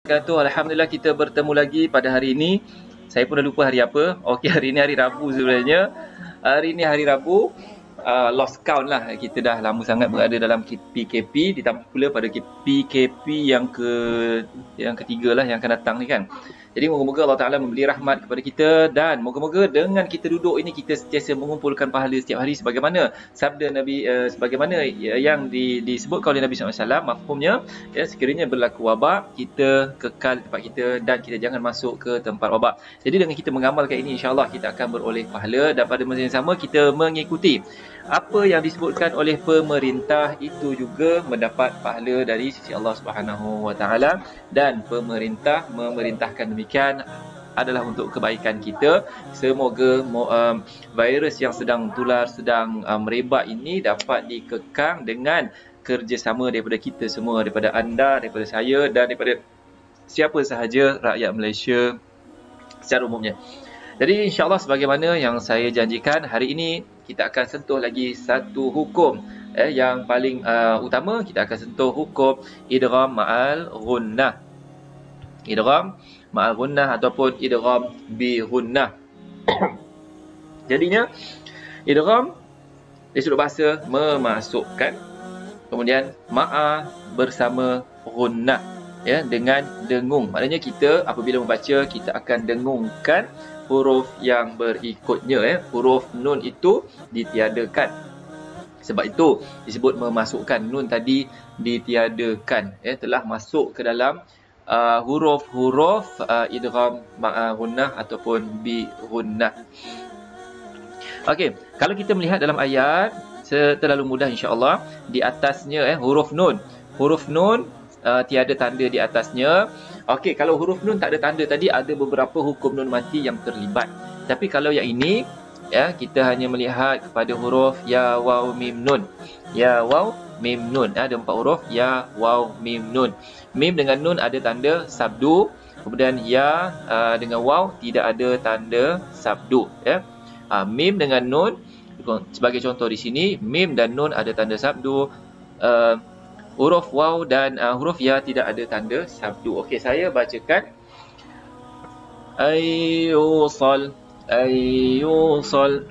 Alhamdulillah kita bertemu lagi pada hari ini. Saya pun dah lupa hari apa. Okey, hari ini hari Rabu sebenarnya. Hari ini hari Rabu. Lost count lah. Kita dah lama sangat berada dalam PKP, ditambah pula pada PKP yang ketiga lah yang akan datang ni kan. Jadi moga-moga Allah Ta'ala memberi rahmat kepada kita, dan moga-moga dengan kita duduk ini kita sentiasa mengumpulkan pahala setiap hari sebagaimana sabda Nabi, sebagaimana yang disebutkan oleh Nabi SAW. Mafhumnya, ya, sekiranya berlaku wabak, kita kekal di tempat kita dan kita jangan masuk ke tempat wabak. Jadi dengan kita mengamalkan ini, insya-Allah kita akan beroleh pahala, dan pada masa yang sama kita mengikuti apa yang disebutkan oleh pemerintah itu juga mendapat pahala dari sisi Allah Subhanahu Wa Taala, dan pemerintah memerintahkan demikian adalah untuk kebaikan kita. Semoga virus yang sedang tular, sedang merebak ini dapat dikekang dengan kerjasama daripada kita semua, daripada anda, daripada saya, dan daripada siapa sahaja rakyat Malaysia secara umumnya. Jadi insya-Allah sebagaimana yang saya janjikan, hari ini kita akan sentuh lagi satu hukum yang paling utama. Kita akan sentuh hukum idgham ma'al ghunnah. Idgham ma'al ghunnah ataupun idgham bi ghunnah. Jadinya idgham dari sudut bahasa memasukkan, kemudian ma'a bersama ghunnah, ya, dengan dengung. Maknanya kita apabila membaca, kita akan dengungkan huruf yang berikutnya, ya. Huruf nun itu ditiadakan. Sebab itu disebut memasukkan. Nun tadi ditiadakan, ya, telah masuk ke dalam huruf-huruf idgham ma'a ghunnah ataupun bi ghunnah. Okey, kalau kita melihat dalam ayat terlalu mudah insya-Allah, di atasnya huruf nun. Huruf nun tiada tanda di atasnya. Okey, kalau huruf nun tak ada tanda tadi, ada beberapa hukum nun mati yang terlibat. Tapi kalau yang ini, ya, kita hanya melihat kepada huruf ya, waw, mim, nun. Ya, waw, mim, nun. Ada 4 huruf ya, waw, mim, nun. Mim dengan nun ada tanda sabdu, kemudian ya dengan waw tidak ada tanda sabdu, ya. Mim dengan nun, sebagai contoh di sini, mim dan nun ada tanda sabdu. Huruf waw dan huruf ya tidak ada tanda sabdu. Okey, saya bacakan. Ayyusal, ayyusal,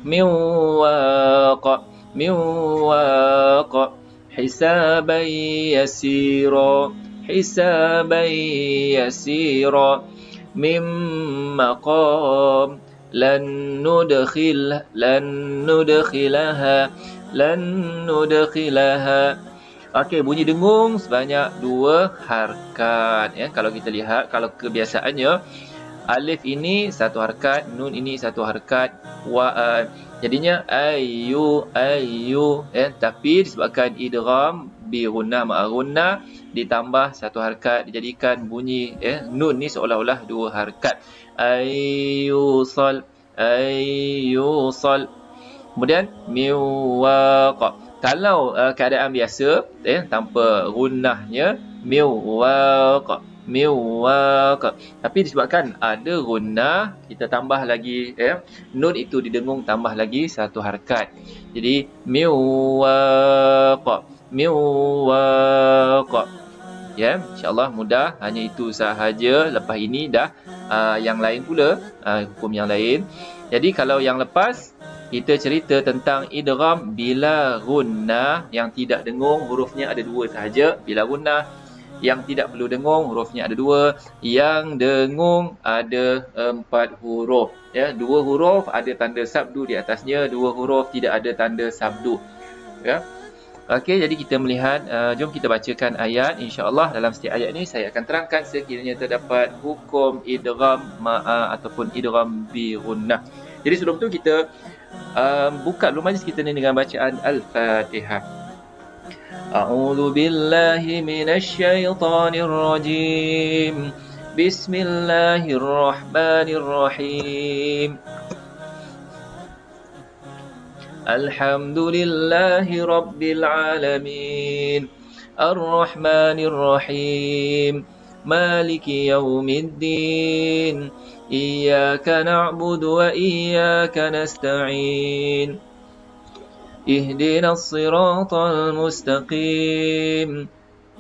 miwaqa, miwaqa, hisaban yasira, hisaban yasira, mim maqam, lan nudkhilaha, lan nudkhilaha. Okey, bunyi dengung sebanyak 2 harakat, ya. Kalau kita lihat, kalau kebiasaannya alif ini 1 harakat, nun ini 1 harakat, jadinya ayyu, ya. Tapi disebabkan idgham bi ghunnah ma'a ghunnah ditambah 1 harakat, dijadikan bunyi, nun ni seolah-olah 2 harakat. Ayyusal, ayyusal. Kemudian miwaqa. Kalau keadaan biasa, tanpa gunnahnya, miwaqa, miwaqa. Tapi disebabkan ada gunnah, kita tambah lagi, nun itu didengung tambah lagi 1 harakat. Jadi miwaqa, miwaqa. Ya, insya-Allah mudah. Hanya itu sahaja. Lepas ini dah yang lain pula, hukum yang lain. Jadi kalau yang lepas kita cerita tentang idgham bila gunnah, yang tidak dengung hurufnya ada 2 sahaja. Bila gunnah yang tidak perlu dengung hurufnya ada 2, yang dengung ada 4 huruf, ya. 2 huruf ada tanda sabdu di atasnya, 2 huruf tidak ada tanda sabdu, ya. Okey, jadi kita melihat, jom kita bacakan ayat. InsyaAllah dalam setiap ayat ini saya akan terangkan sekiranya terdapat hukum idgham ma'a ataupun idgham bi gunnah. Jadi sebelum tu kita buka dulu majlis kita ni dengan bacaan Al-Fatihah. A'udzu billahi minasy syaithanir rajim. Bismillahirrahmanirrahim. Alhamdulillahi rabbil alamin. Ar-Rahmanir Rahim. Maliki yaumiddin. Iyyaka na'budu wa iyyaka nasta'in. Ihdinas siratal mustaqim.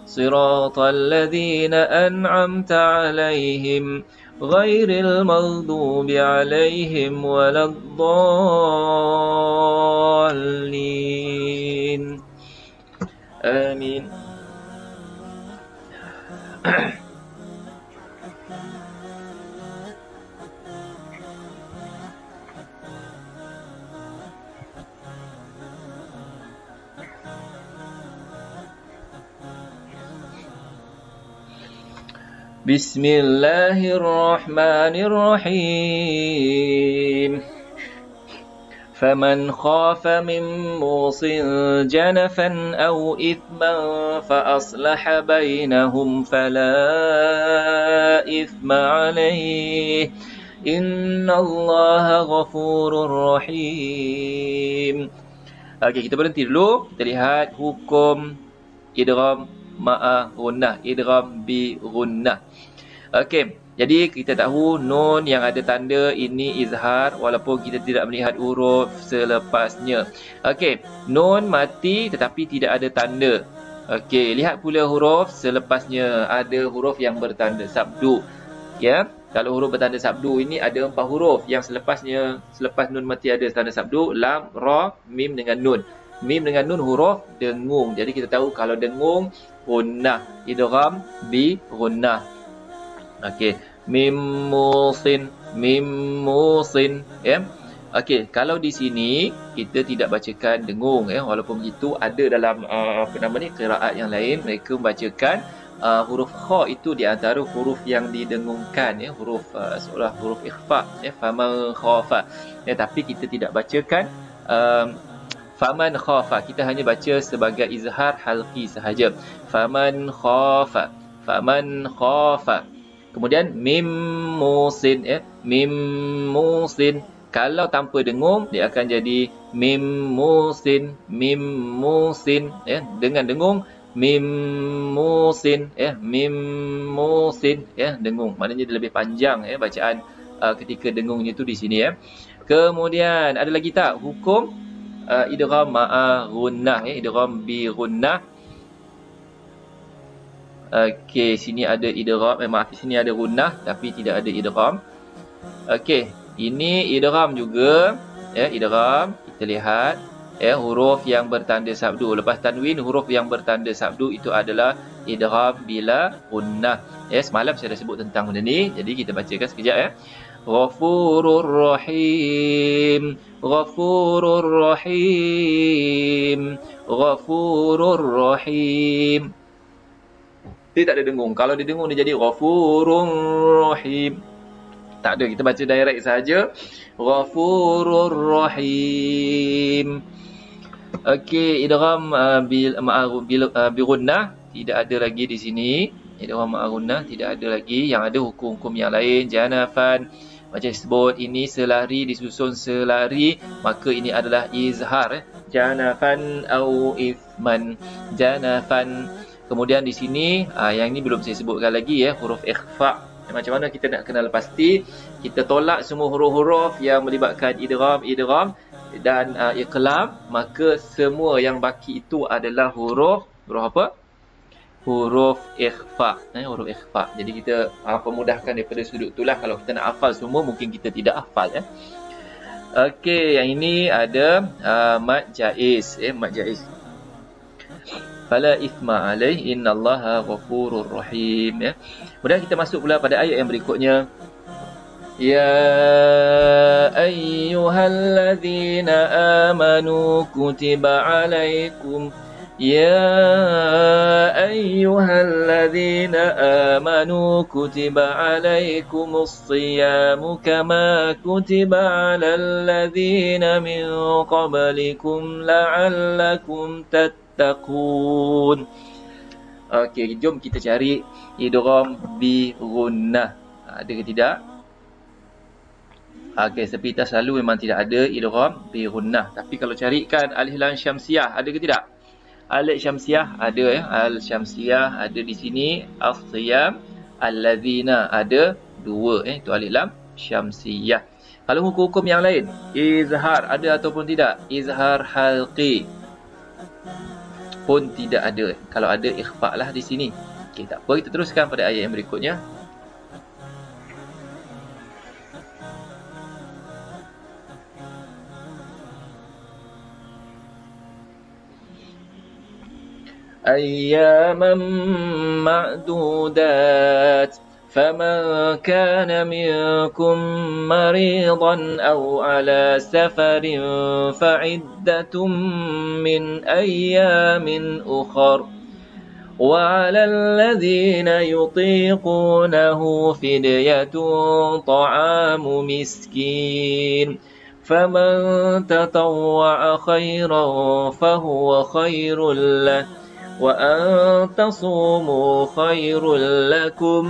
Siratal ladzina an'amta 'alaihim ghairil maghdubi 'alaihim waladdallin. Amin. Bismillahirrahmanirrahim. Faman khafa min musin janafan aw ithman fa aslaha bainahum fala ithma alayhi innallaha ghafurur rahim. Okey, kita berhenti dulu. Kita lihat hukum idgham ma'a gunnah, idgham bi gunnah. Okey, jadi kita tahu nun yang ada tanda ini izhar walaupun kita tidak melihat huruf selepasnya. Okey, nun mati tetapi tidak ada tanda. Okey, lihat pula huruf selepasnya, ada huruf yang bertanda sabdu. Ya, kalau huruf bertanda sabdu ini ada 4 huruf. Yang selepasnya, selepas nun mati ada tanda sabdu, lam, ra, mim dengan nun. Mim dengan nun huruf dengung. Jadi kita tahu kalau dengung gunnah, idgham bi gunnah. Okey, mim musin, ya. Okey, kalau di sini kita tidak bacakan dengung, ya. Walaupun begitu ada dalam qiraat yang lain mereka membacakan huruf kha itu di antara huruf yang didengungkan, ya, huruf seolah huruf ikhfa, ya, faman khafa. Ya, tapi kita tidak bacakan faman khafa, kita hanya baca sebagai izhar halqi sahaja. Faman khafa, faman khafa. Kemudian mim musin, ya, mim musin. Kalau tanpa dengung dia akan jadi mim musin, ya. Dengan dengung mim musin, ya, mim musin, ya, dengung. Maknanya dia lebih panjang, ya, bacaan ketika dengungnya itu di sini, ya. Kemudian ada lagi tak hukum idgham ma'a gunnah, ya, idgham bi gunnah. Okey, sini ada idgham, maaf, sini ada gunnah tapi tidak ada idgham. Okey, ini idgham juga, ya, idgham. Kita lihat, ya, huruf yang bertanda sabdu. Lepas tanwin, huruf yang bertanda sabdu itu adalah idgham bila gunnah. Ya, semalam saya dah sebut tentang benda ni, jadi kita bacakan sekejap, ya. Ghafurur Rahim, Ghafurur Rahim, Ghafurur Rahim. Dia tak ada dengung. Kalau dia dengung dia jadi Ghafurur Rahim. Tak ada, kita baca direct saja. Ghafurur Rahim. Okey, idgham bi gunnah tidak ada lagi di sini. Idgham ma'a gunnah tidak ada lagi. Yang ada hukum-hukum yang lain, janafan. Macam sebut ini selari disusun selari, maka ini adalah izhar, janafan au ithman, janafan. Kemudian di sini yang ini belum saya sebutkan lagi, ya, huruf ikhfa. Macam mana kita nak kenal pasti? Kita tolak semua huruf-huruf yang melibatkan idgham dan iqlam, maka semua yang baki itu adalah huruf apa? Huruf ikhfa, huruf ikhfa. Jadi kita pemudahkan daripada sudut itulah. Kalau kita nak hafal semua mungkin kita tidak hafal, ya. Okey, yang ini ada mad jaiz, mad jaiz. Fala ithma alaih innallaha ghafurur rahim, ya. Kemudian kita masuk pula pada ayat yang berikutnya. Ya ayyuhalladzina amanu kutiba alaikum, ya ayyuhalladzina amanu kutiba alaikumus siyamu kama kutiba alal ladzina min qablikum la'allakum tattaqun. Okey, jom kita cari idgham bi gunnah. Ada ke tidak? Okey, sepintas selalu memang tidak ada idgham bi gunnah. Tapi kalau carikan alif lam syamsiah, ada ke tidak? Alif syamsiah ada, ya. Al syamsiah ada di sini. As-siyam, alladzina ada 2, itu alif lam syamsiah. Kalau hukum-hukum yang lain, izhar ada ataupun tidak? Izhar halqi. pun tidak ada. Kalau ada, ikhfa lah di sini. Okey, tak apa, kita teruskan pada ayat yang berikutnya. أياما معدودات فمن كان منكم مريضا أو على سفر فعدة من أيام أخر وعلى الذين يطيقونه فدية طعام مسكين فمن تطوع خيرا فهو خير له وأن تصوموا خير لكم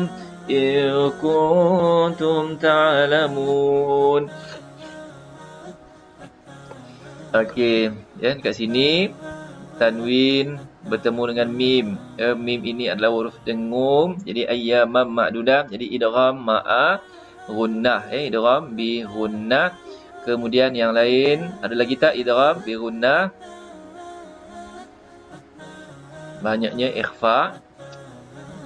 إن كنتم تعلمون. Okey, ya, dekat sini tanwin bertemu dengan mim. Mim ini adalah huruf dengung. Jadi ayyamam ma'dudah. Jadi idgham ma'a gunnah. Idgham bi gunnah. Kemudian yang lain ada lagi tak idgham bi gunnah? Banyaknya ikhfa.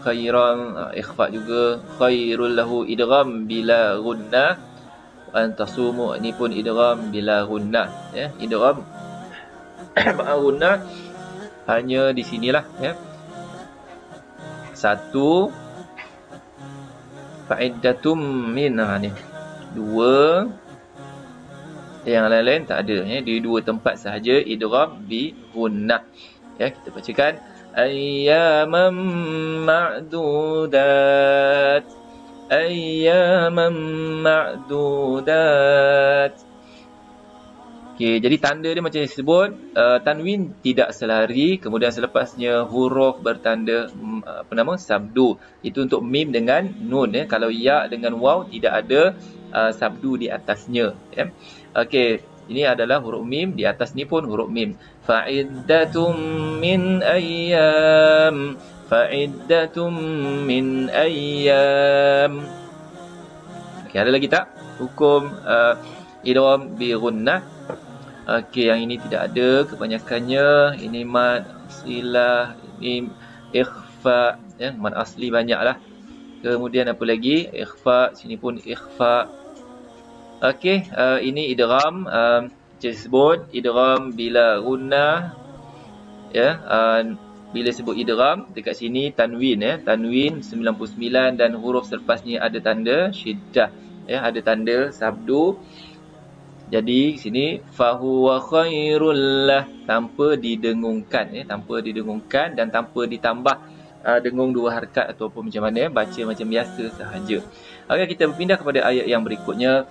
Khairan, ikhfa juga. Khairul lahu idgham bila gunnah. Antasumu, ini pun idgham bila gunnah. Ya, idgham ma'a gunnah hanya di sinilah, ya. Satu, fa'iddatum min, ni. Dua, yang lain-lain tak ada, ya. Di dua tempat sahaja idgham bi gunnah. Ya, kita bacakan ayyaman ma'dudat, ayyaman ma'dudat. Okey, jadi tanda dia macam yang disebut, tanwin tidak selari, kemudian selepasnya huruf bertanda sabdu. Itu untuk mim dengan nun, ya. Kalau ya dengan waw tidak ada sabdu di atasnya, ya. Okey, ini adalah huruf mim, di atas ni pun huruf mim. Fa'iddatum min ayyam, fa'iddatum min ayyam. Okey, ada lagi tak hukum idgham bi gunnah? Okey, yang ini tidak ada kebanyakannya. Ini mad silah, ini ikhfa, ya, mad asli banyaklah. Kemudian apa lagi? Ikhfa, sini pun ikhfa. Okey, ini idgham disebut idgham bila gunnah, ya. Bila sebut idgham dekat sini tanwin, ya, tanwin 99 dan huruf selepasnya ada tanda syiddah, ya, ada tanda sabdu. Jadi sini fahuwa khairul lah, tanpa didengungkan, ya, tanpa didengungkan dan tanpa ditambah dengung dua harakat ataupun macam mana, baca macam biasa sahaja. Okey, kita berpindah kepada ayat yang berikutnya.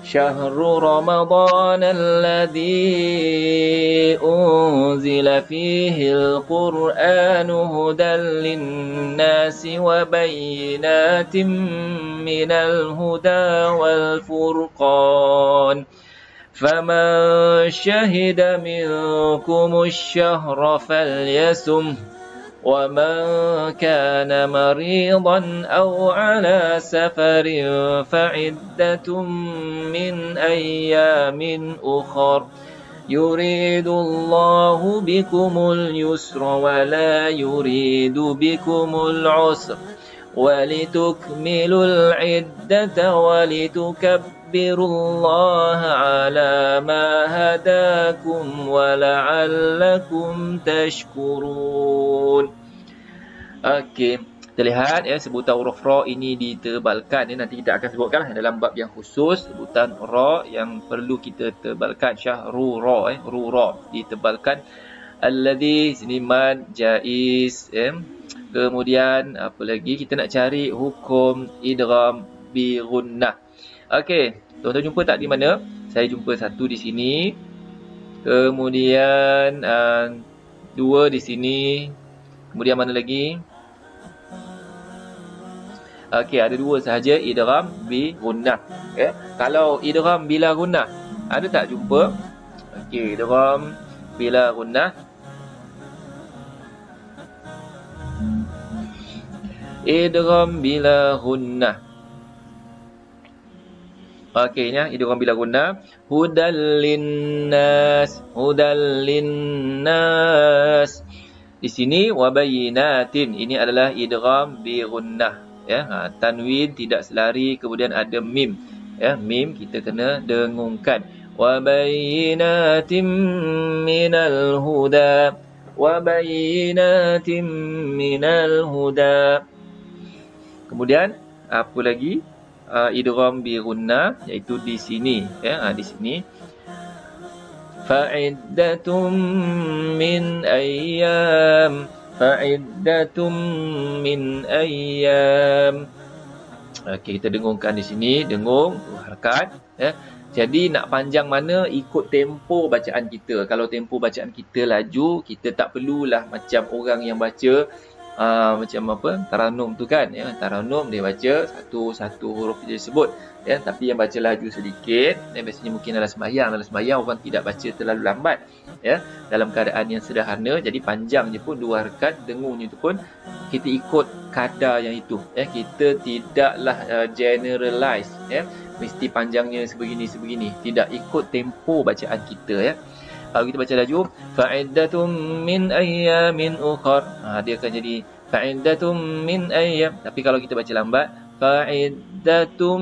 Syahrul Ramadan alladhi unzila fihi al-Qur'anu hudan lin-nasi wa bayyinatin minal huda wal furqan. Faman syahida minkumus syahra falyasum ومن كان مريضا أو على سفر فعدة من أيام أخر يريد الله بكم اليسر ولا يريد بكم العسر ولتكملوا العدة ولتكبروا الله على ما هداكم ولعلكم تشكرون. Okey, kita lihat, ya, sebutan huruf ra ini ditebalkan, ya. Nanti kita akan sebutkan dalam bab yang khusus sebutan ra yang perlu kita tebalkan. Syahru ra, ru ra ditebalkan. Alladhi, sini mad jaiz, ya. Kemudian apa lagi? Kita nak cari hukum idgham bi gunnah. Okey, tuan-tuan jumpa tak di mana? Saya jumpa satu di sini. Kemudian dua di sini. Kemudian mana lagi? Okey, ada dua sahaja idgham bi gunnah. Okay. Kalau idgham bila gunnah, ada tak jumpa? Okey, idgham bila gunnah. Idgham bila gunnah. Okey, ini idgham bila gunnah. Hudal linnas, hudal linnas. Di sini wabayinatin, ini adalah idgham bi gunnah, ya. Tanwin tidak selari, kemudian ada mim, ya. Mim kita kena dengungkan. Wabayinatim minal huda, wabayinatim minal huda. Kemudian apa lagi? Idgham bi gunnah, iaitu di sini, ya. Di sini fa'iddatum min ayyam, fa'iddatum min ayyam. Okey, kita dengungkan di sini, dengung harakat, ya. Jadi nak panjang mana ikut tempo bacaan kita. Kalau tempo bacaan kita laju, kita tak perlulah macam orang yang baca macam apa, Taranum tu kan, ya. Taranum dia baca satu huruf dia sebut, ya. Tapi yang baca laju sedikit, biasanya mungkin dalam sembahyang orang tidak baca terlalu lambat, ya. Dalam keadaan yang sederhana, jadi panjang je pun dua harakat, dengungnya tu pun kita ikut kadar yang itu, ya. Kita tidaklah generalize, ya, mesti panjangnya sebegini, tidak, ikut tempo bacaan kita, ya. Kalau kita baca laju, fa'iddatum min ayyamin ukhar, dia akan jadi fa'iddatum min ayyam. Tapi kalau kita baca lambat, fa'iddatum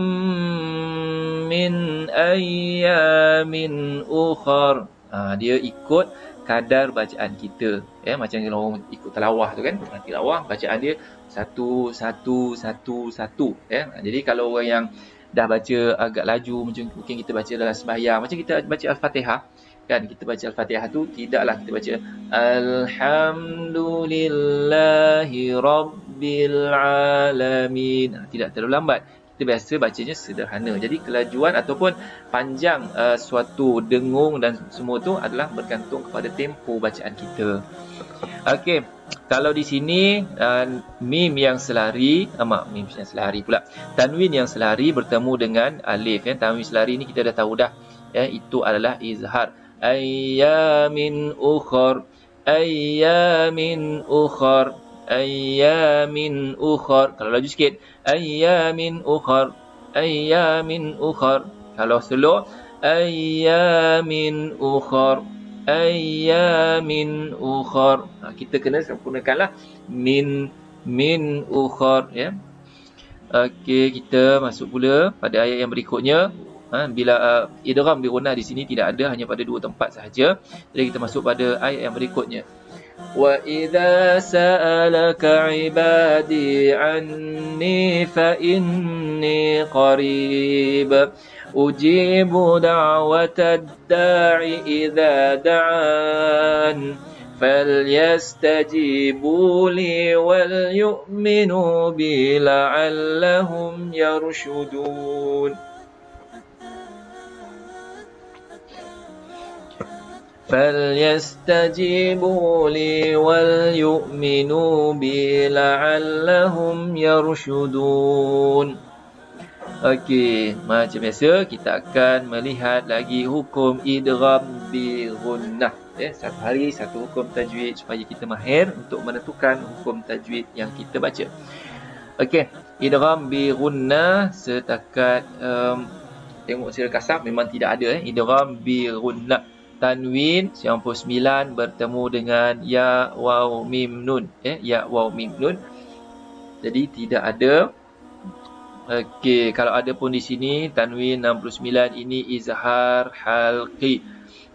min ayyamin ukhar, dia ikut kadar bacaan kita, ya. Macam kalau orang ikut tilawah tu kan, tilawah bacaan dia satu, ya. Jadi kalau orang yang dah baca agak laju, macam mungkin kita baca dalam sembahyang, macam kita baca Al-Fatihah kan, kita baca Al-Fatihah tu tidaklah kita baca Alhamdulillahi Rabbil Alamin, tidak terlalu lambat. Kita biasa bacanya sederhana. Jadi kelajuan ataupun panjang suatu dengung dan semua tu adalah bergantung kepada tempo bacaan kita. Okey, kalau di sini mim yang selari, mim yang selari pula, tanwin yang selari bertemu dengan alif, ya. Tanwin selari ni kita dah tahu dah, ya, itu adalah izhar. Ayyamin ukhar, ayyamin ukhar, ayyamin ukhar. Kalau laju sikit, ayyamin ukhar, ayyamin ukhar. Kalau slow, ayyamin ukhar, ayyamin ukhar. Kita kena sempurnakanlah min ukhar, ya. Okey, kita masuk pula pada ayat yang berikutnya. Bila idgham bi gunnah di sini tidak ada, hanya pada dua tempat sahaja. Jadi kita masuk pada ayat yang berikutnya. Wa idza sa'alaka 'ibadi 'anni fa inni qarib ujibu da'watad da'i idza da'an فليستجيبوا لي وليؤمنوا بي لعلهم يرشدون فليستجيبوا لي وليؤمنوا بي لعلهم يرشدون. Okey, macam biasa kita akan melihat lagi hukum idgham bi gunnah. Satu hari satu hukum tajwid supaya kita mahir untuk menentukan hukum tajwid yang kita baca. Okey, idgham bi gunnah setakat tengok secara kasar memang tidak ada. Idgham bi gunnah, tanwin 99 bertemu dengan ya waw mim nun, ya waw mim nun. Jadi tidak ada. Okey, kalau ada pun di sini tanwin 69 ini izhar halqi,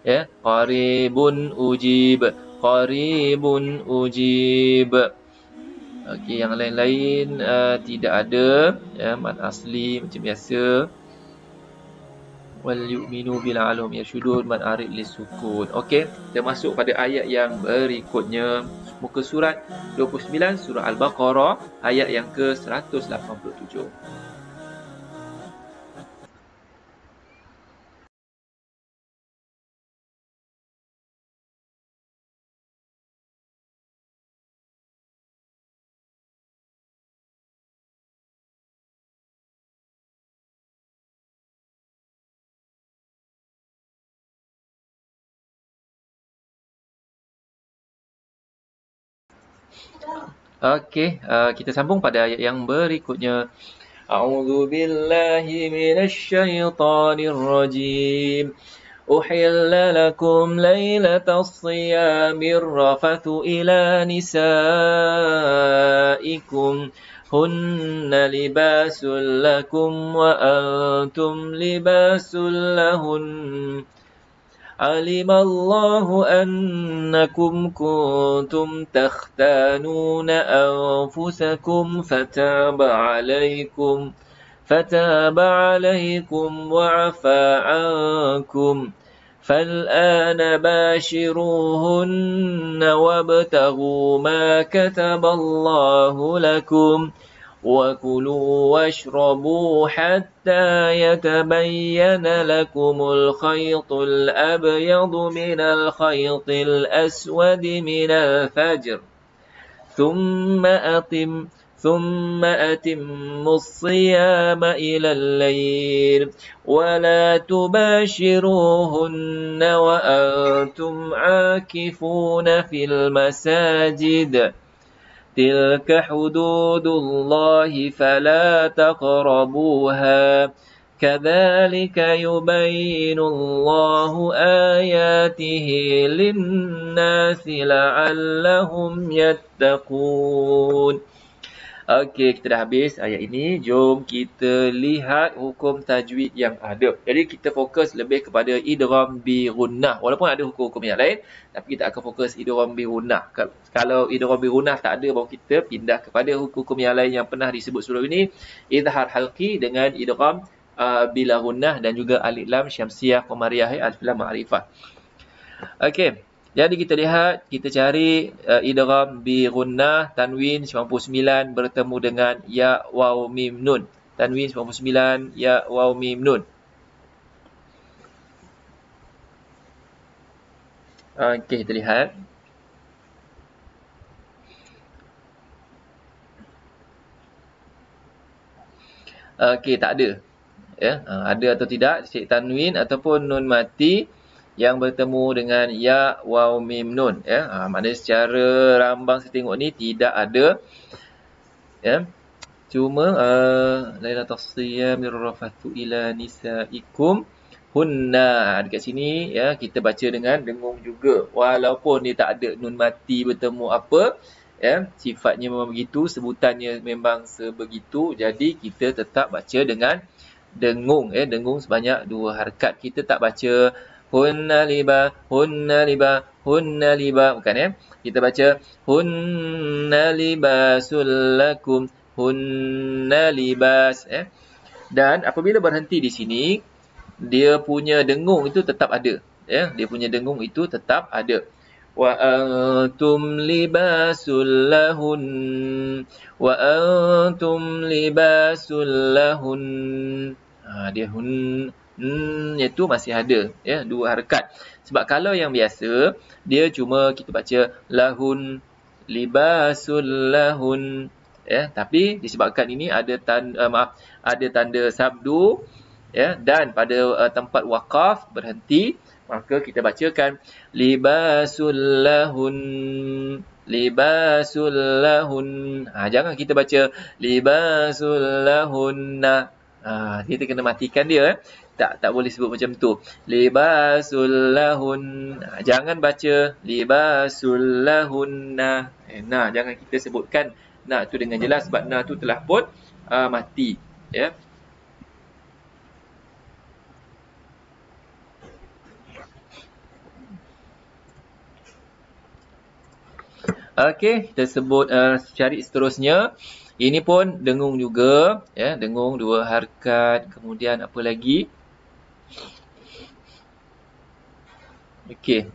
ya. Qaribun ujib, qaribun ujib. Okey, yang lain-lain tidak ada, ya. Mad asli macam biasa. Wal yu'minu bil alum yarshudun, mad arid lisukun. Okey, kita masuk pada ayat yang berikutnya. Muka surat 29 surah Al-Baqarah ayat yang ke-187. Okey, kita sambung pada ayat yang berikutnya. أعوذ بالله من الشيطان الرجيم أحل لكم ليلة الصيام الرفث إلى نسائكم هن لباس لكم وأنتم لباس لهن علم الله أنكم كنتم تختانون أنفسكم فتاب عليكم وعفى عنكم فالآن باشروهن وابتغوا ما كتب الله لكم وكلوا واشربوا حتى يتبين لكم الخيط الأبيض من الخيط الأسود من الفجر ثم أتموا الصيام إلى الليل ولا تباشروهن وأنتم عاكفون في المساجد تلك حدود الله فلا تقربوها كذلك يبين الله آياته للناس لعلهم يتقون. Okey, kita dah habis ayat ini. Jom kita lihat hukum tajwid yang ada. Jadi kita fokus lebih kepada idgham bi gunnah. Walaupun ada hukum-hukum yang lain, tapi kita akan fokus idgham bi gunnah. Kalau idgham bi gunnah tak ada, baru kita pindah kepada hukum-hukum yang lain yang pernah disebut sebelum ini. Izhar halqi dengan idgham bila gunnah dan juga alif lam syamsiah qamariyah alif lam ma'rifah. Okey. Jadi kita lihat, kita cari idgham bi gunnah tanwin 99 bertemu dengan ya waw mim nun. Tanwin 99 ya waw mim nun. Okey, kita lihat. Okey, tak ada. Ya, ada atau tidak cek tanwin ataupun nun mati yang bertemu dengan ya waw mim nun, ya. Maknanya secara rambang saya tengok ni tidak ada, ya. Cuma lailatus siyamir rafathu ila nisaikum hunna, dekat sini ya kita baca dengan dengung juga walaupun dia tak ada nun mati bertemu apa, ya, sifatnya memang begitu, sebutannya memang sebegitu, jadi kita tetap baca dengan dengung, dengung sebanyak 2 harakat. Kita tak baca hunna liba, bukan, ya. Kita baca hunna libasul lakum, hunna libas, Dan apabila berhenti di sini, dia punya dengung itu tetap ada, ya. Dia punya dengung itu tetap ada. Wa antum libasul lahun, wa antum libasul lahun. Dia iaitu masih ada, ya, 2 harakat. Sebab kalau yang biasa dia cuma kita baca lahun libasul lahun, ya, tapi disebabkan ini ada tanda sabdu, ya, dan pada tempat waqaf berhenti, maka kita bacakan libasul lahun, libasul lahun. Jangan kita baca libasul lahunna. Kita kena matikan dia, tak boleh sebut macam tu. Libasul lahun. Jangan baca libasul lahunna. Nah, jangan kita sebutkan nah tu dengan jelas sebab nah tu telah pun mati, ya. Okey, kita sebut cari seterusnya. Ini pun dengung juga, ya, dengung 2 harakat. Kemudian apa lagi? Okey,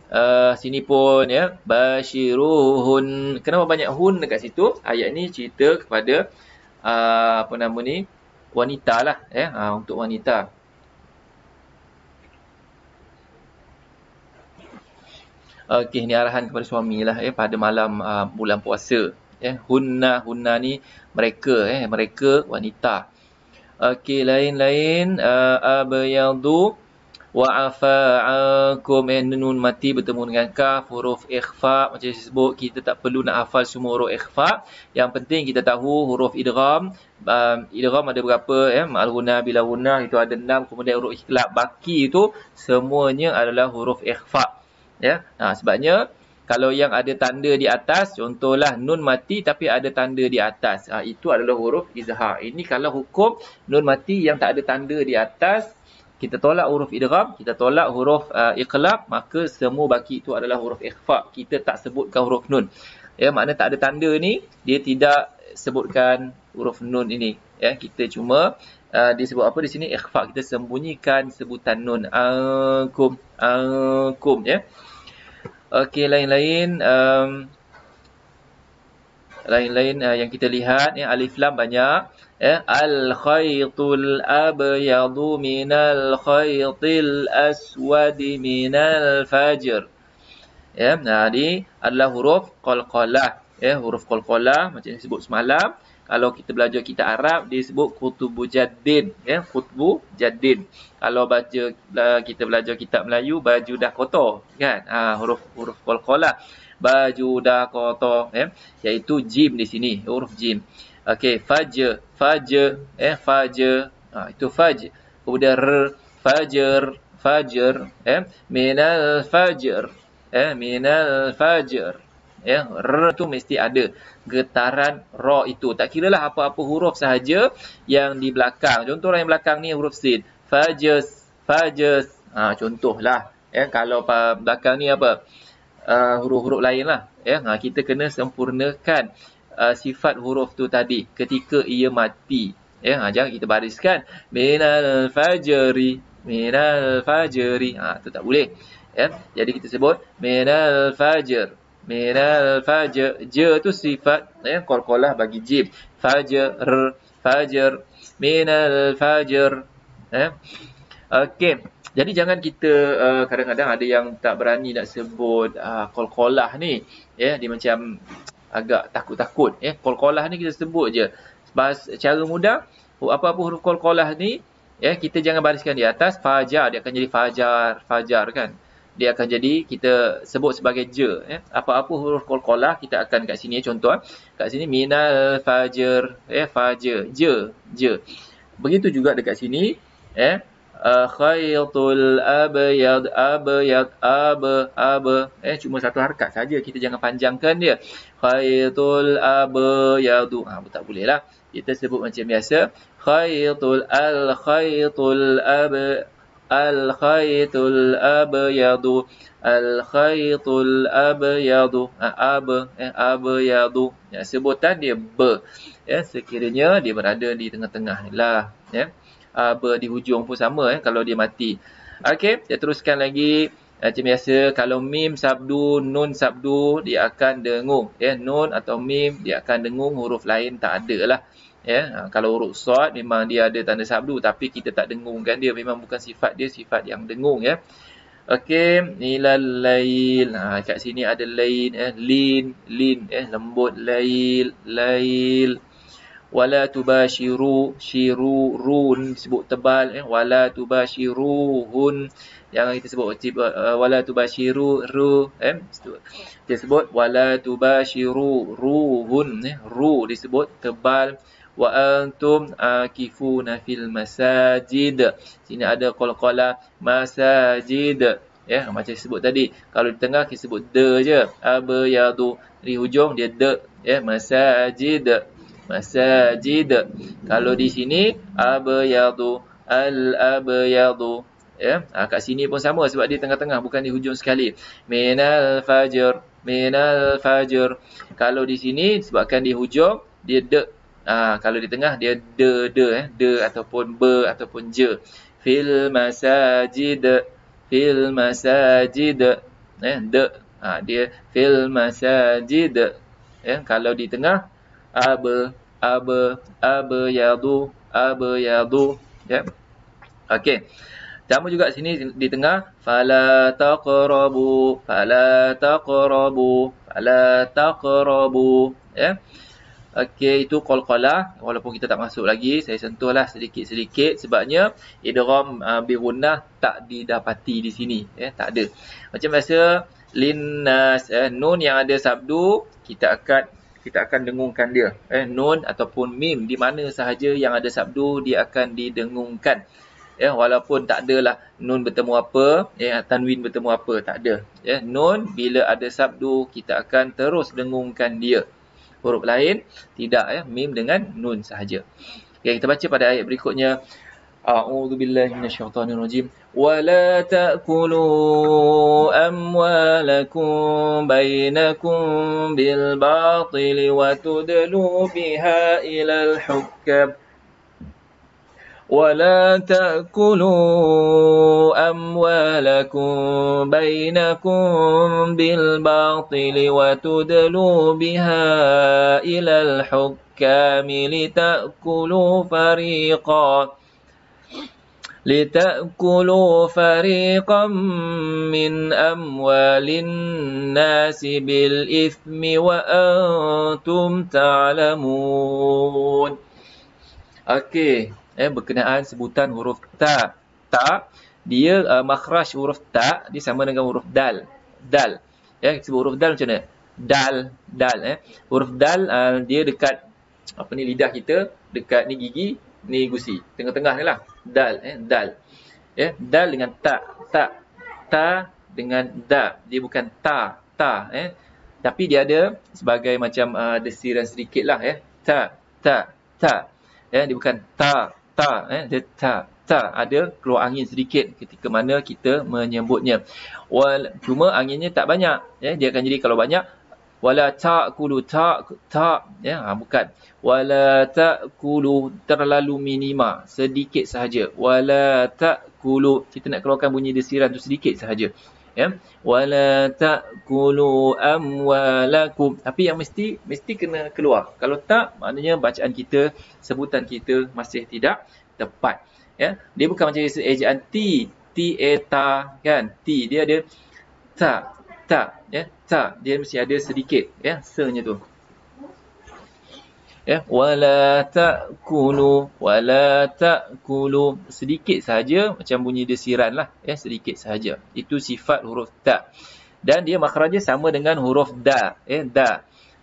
sini pun, ya, basyiruhun. Kenapa banyak hun dekat situ? Ayat ni cerita kepada apa nama ni? Wanita lah, ya, untuk wanita. Okey, ni arahan kepada suami lah, ya, pada malam bulan puasa, ya. Hunna ni mereka, mereka wanita. Okey, lain-lain abyadu Wa'afa ankum, nun mati bertemu dengan kaf, huruf ikhfa. Macam saya sebut, kita tak perlu nak hafal semua huruf ikhfa. Yang penting kita tahu huruf idgham. Idgham ada berapa? Ma'al gunah, bila gunah itu ada 6. Kemudian huruf ikhlab baki itu semuanya adalah huruf ikhfa. Ya. Sebabnya kalau yang ada tanda di atas, contohlah nun mati tapi ada tanda di atas, itu adalah huruf izhar. Ini kalau hukum nun mati yang tak ada tanda di atas, kita tolak huruf idgham, kita tolak huruf iqlab, maka semua baki itu adalah huruf ikhfa. Kita tak sebutkan huruf nun. Ya, makna tak ada tanda ni, dia tidak sebutkan huruf nun ini. Ya, kita cuma disebut apa di sini? Ikhfa. Kita sembunyikan sebutan nun. Ankum, ya. Okey, lain-lain yang kita lihat, alif lam banyak. Al khaytul abyadu minal khaytil aswadi minal fajr. Ini adalah huruf qalqalah. Huruf qalqalah macam yang disebut semalam. Kalau kita belajar kitab Arab, dia sebut kutubu jaddin. Kutubu jaddin. Kalau kita belajar kitab Melayu, baju dah kotor. Kan? Huruf qalqalah. Baju dah kotor. Iaitu jim di sini. Huruf jim. Okey, fajr. Itu fajr. Kemudian fajr. Minal fajr. Minal fajr. R tu mesti ada getaran ra itu. Tak kira lah apa-apa huruf sahaja yang di belakang. Contohlah yang belakang ni huruf sin. Fajrs. Contohlah. Kalau belakang ni apa? Huruf-huruf lain lah. Kita kena sempurnakan sifat huruf tu tadi ketika ia mati. Jangan kita bariskan minal fajri. Tu tak boleh. Jadi kita sebut minal fajr. Je tu sifat qalqalah bagi jim. Fajr. Minal fajr. Okey. Jadi jangan kita kadang-kadang ada yang tak berani nak sebut qalqalah ni. Dia macam agak takut-takut. Qalqalah ni kita sebut je. Cara mudah, apa-apa huruf qalqalah ni, kita jangan bariskan di atas. Fajar, dia akan jadi fajar kan. Dia akan jadi, kita sebut sebagai je. Apa-apa huruf qalqalah, kita akan kat sini, contoh. Kat sini, minal fajr. Fajr. Je. Begitu juga dekat sini. Khaytul abyad. Cuma satu harakat saja. Kita jangan panjangkan dia. Khaytul abyadu. Tak boleh lah. Kita sebut macam biasa. Khaytul abyadu. Abyadu. Sebutan dia ber. Sekiranya dia berada di tengah-tengah ni lah. Di hujung pun sama kalau dia mati. Okey, kita teruskan lagi. Macam biasa, kalau mim sabdu, nun sabdu, dia akan dengung. Nun atau mim, dia akan dengung. Huruf lain tak ada lah. Kalau huruf sad memang dia ada tanda sabdu, tapi kita tak dengungkan dia. Memang bukan sifat dia, sifat yang dengung. Okey, ilal lail. Kat sini ada lain. Lin. Lembut. Lail. Wala tubashiru, shirun sebut tebal. Wala tubashiruhun, yang kita sebut wala tubashiru ru. Kita sebut wala tubashiruhun, ru disebut tebal. Wa antum akifuna fil masajid. Sini ada qalqalah masajid. Macam disebut tadi. Kalau di tengah kita sebut de je. Abyadu. Di hujung dia de. Masajid. Kalau di sini abyadu, al-abyadu. Kat sini pun sama sebab dia tengah-tengah, bukan di hujung sekali. Minal fajr. Kalau di sini sebabkan di hujung dia de. Kalau di tengah dia de ataupun be ataupun je. Fil masajid. De. Dia fil masajid. Kalau di tengah abyadu. Okey. Sama juga sini di tengah fala taqrabu. Okey, itu qalqalah. Walaupun kita tak masuk lagi, saya sentuhlah sedikit-sedikit sebabnya idgham bi gunnah tak didapati di sini, tak ada. Macam biasa linnas, nun yang ada sabdu kita akan dengungkan dia. Nun ataupun mim di mana sahaja yang ada sabdu dia akan didengungkan. Walaupun tak adalah nun bertemu apa, tanwin bertemu apa, tak ada. Nun bila ada sabdu kita akan terus dengungkan dia. Huruf lain tidak, mim dengan nun sahaja. Okay, kita baca pada ayat berikutnya. A'udzubillahi minasyaitonirrajim. Wa la ta'kulu amwalakum bainakum bil batili wa tudlu biha ilal hukam. ولا تأكلوا أموالكم بينكم بالباطل وتدلوا بها إلى الحكام لتأكلوا فريقا من أموال الناس بالإثم وأنتم تعلمون. Okey, berkenaan sebutan huruf ta. Ta, dia makhraj huruf ta, dia sama dengan huruf dal. Dal. Sebut huruf dal macam mana? Dal. Huruf dal, dia dekat lidah kita, dekat ni gigi, ni gusi. Tengah-tengah ni lah. Dal. Dal. Dal dengan ta. Ta dengan da. Dia bukan ta. Tapi dia ada sebagai macam desiran sedikit lah. Ta. Dia bukan ta. Dia ta. Ada keluar angin sedikit ketika mana kita menyebutnya. Cuma anginnya tak banyak. Dia akan jadi kalau banyak wala ta'kulu bukan. Wala ta'kulu terlalu minima, sedikit sahaja. Wala ta'kulu, kita nak keluarkan bunyi desiran tu sedikit sahaja. Wala ta'kulu amwalakum, tapi yang mesti kena keluar. Kalau tak, maknanya bacaan kita, sebutan kita masih tidak tepat. Dia bukan macam ejaan ti, ta kan. Ti dia ada ta, dia mesti ada sedikit se-nya tu. Wala ta'kulu, sedikit sahaja, macam bunyi desiran lah, sedikit sahaja. Itu sifat huruf ta. Dan dia makhrajnya sama dengan huruf da,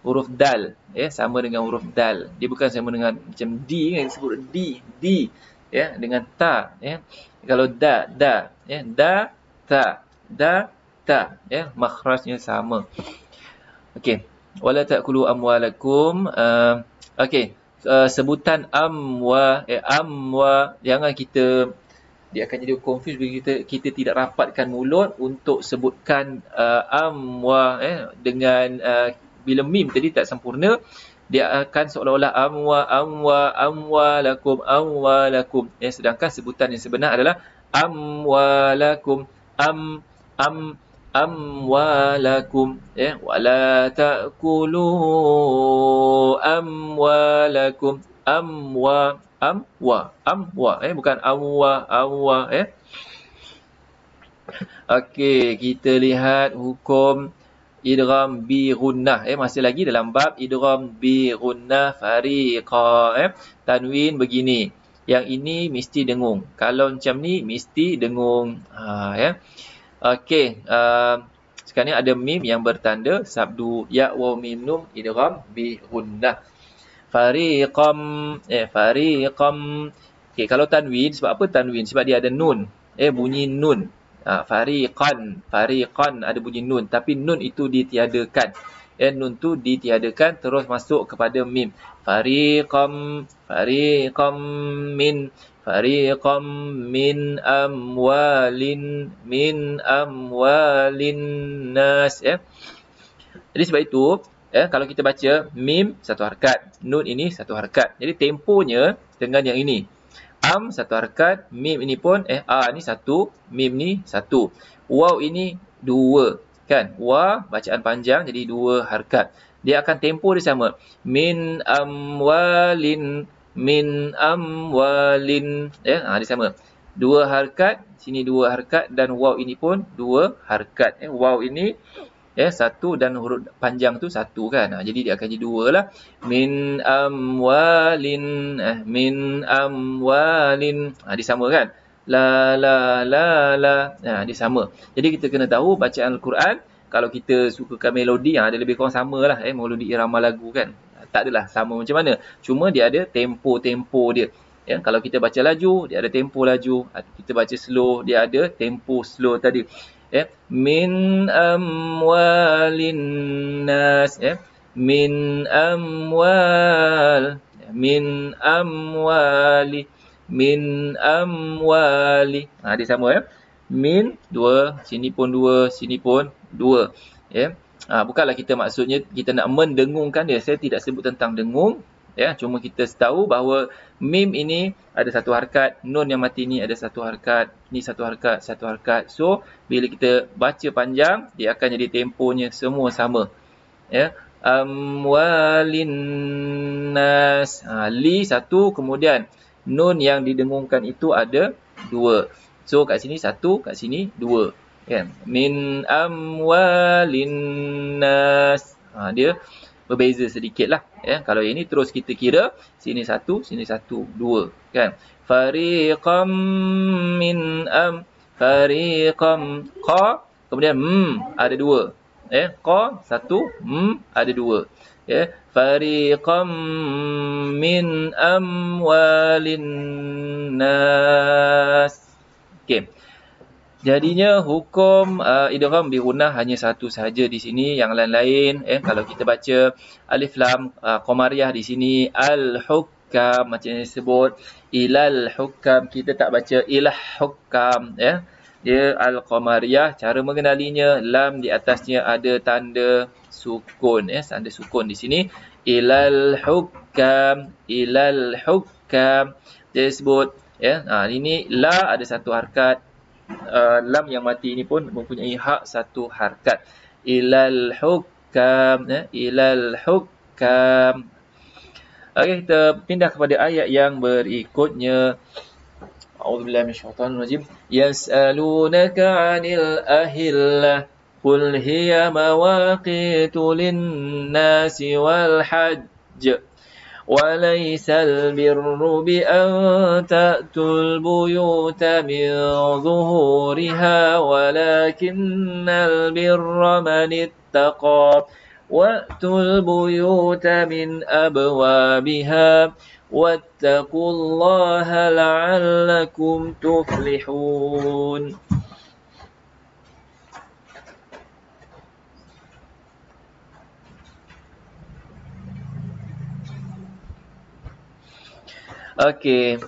huruf dal, sama dengan huruf dal. Dia bukan sama dengan macam di kan, sebut di, dengan ta, kalau da, ta, makhrajnya sama. Okey, wala ta'kulu amwalakum. Sebutan amwa, jangan dia akan jadi confuse bila kita tidak rapatkan mulut untuk sebutkan amwa dengan bila mim tadi tak sempurna, dia akan seolah-olah amwalakum. Sedangkan sebutan yang sebenar adalah amwalakum, amwalakum, wala ta'kulu amwalakum, amwa, bukan amwa. Okey, kita lihat hukum idgham bi gunnah. Masih lagi dalam bab idgham bi gunnah fariqa. Tanwin begini, yang ini mesti dengung. Kalau macam ni mesti dengung. Okey, sekarang ni ada mim yang bertanda sabdu ya waw mim nun idgham bi gunnah. Fariqam. Okey, kalau tanwin, sebab apa tanwin? Sebab dia ada nun. Bunyi nun. Fariqan ada bunyi nun, tapi nun itu ditiadakan. Nun tu ditiadakan terus masuk kepada mim. Fariqam min amwalin nas. Jadi sebab itu kalau kita baca mim satu harakat, nun ini satu harakat. Jadi temponya dengan yang ini. Satu harakat, mim ini pun a ni satu, mim ni satu. Waw ini dua kan. Wa bacaan panjang jadi dua harakat. Dia akan tempo dia sama. Min amwalin. Dia sama. Dua harakat, sini dua harakat, dan waw ini pun dua harakat. Waw ini satu dan huruf panjang tu satu kan. Jadi dia akan jadi dua lah. Min amwalin, min amwalin. Dia sama kan? La la la la. Dia sama. Jadi kita kena tahu bacaan Al-Quran, kalau kita sukakan melodi, dia lebih kurang sama lah, melodi irama lagu kan. Tak adalah sama macam mana. Cuma dia ada tempo-tempo dia. Kalau kita baca laju, dia ada tempo laju. Kita baca slow, dia ada tempo slow tadi. Min amwalin nas. Min amwal. Min amwali. Min amwali. Dia sama Min, dua. Sini pun dua. Sini pun dua. Bukanlah kita maksudnya kita nak mendengungkan dia. Saya tidak sebut tentang dengung. Cuma kita tahu bahawa mim ini ada satu harkat, nun yang mati ni ada satu harkat, ni satu harkat, satu harkat. So, bila kita baca panjang, dia akan jadi temponya semua sama. Amwalin nas. Li satu, kemudian nun yang didengungkan itu ada dua. So, kat sini satu, kat sini dua. Min amwalin nas. Dia berbeza sedikit lah. Kalau ini terus kita kira, sini satu, dua. Fariqam min fariqam. Qa, kemudian ada dua. Qa, satu, ada dua. Fariqam min amwalin nas. Jadinya hukum idgham bi gunnah hanya satu sahaja di sini. Yang lain-lain, kalau kita baca alif lam qamariyah di sini, al-hukam macam yang disebut, ilal hukam, kita tak baca ilah hukam. Dia al-qamariyah, cara mengenalinya, lam di atasnya ada tanda sukun. Tanda sukun di sini. Ilal hukam, ilal hukam. Dia sebut, ini la ada satu harkat. Lam yang mati ini pun mempunyai hak satu harkat. Ilal hukam, ilal hukam. Okey, kita pindah kepada ayat yang berikutnya. A'udzubillahi minasyaitonir rajim. Yas'alunaka 'anil ahillah qul hiya mawaqitu lin-nasi wal hajj. وليس البر بأن تأتوا البيوت من ظهورها ولكن البر من اتقى وأتوا البيوت من أبوابها واتقوا الله لعلكم تفلحون. Okey.